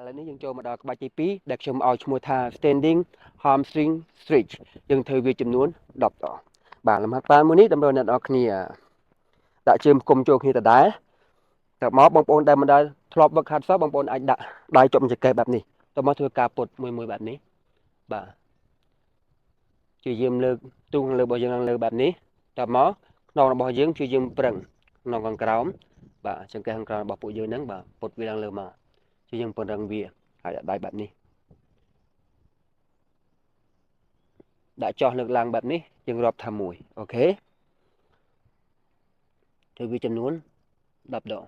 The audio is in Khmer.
ឥឡូវនេះយើងចូលមកដល់ក្បាច់ទី2ដែលខ្ញុំឲ្យឈ្មោះថា standing hamstring stretch យើងធ្វើវាចំនួន10ដងបាទលំហាត់ប្រាណមួយនេះដើម្បីអ្នកនរគ្នាដាក់ជើងគុំចូលគ្នាដដែលតើមកបងប្អូនដែលមិនដែលធ្លាប់វឹកហាត់សោះបងប្អូនអាចដាក់ដៃចុកចង្កេះបែបនេះតើមកធ្វើការពុតមួយបែបនេះបាទជាយាមលើកទូខាងលើរបស់យើងឡើងលើបែបនេះតើមកខ្នងរបស់យើងព្យាយាមប្រឹងខ្នងខាងក្រោមបាទចង្កេះខាងក្រោមរបស់ពួកយើងហ្នឹងបាទពុតវាឡើងលើមកជាយើងពង្រឹងវាហើយដាក់ដៃបែបនេះដាក់ចោះលើកឡើងបែបនេះយើងរាប់ថា1អូខេធ្វើវាចំនួន10ដង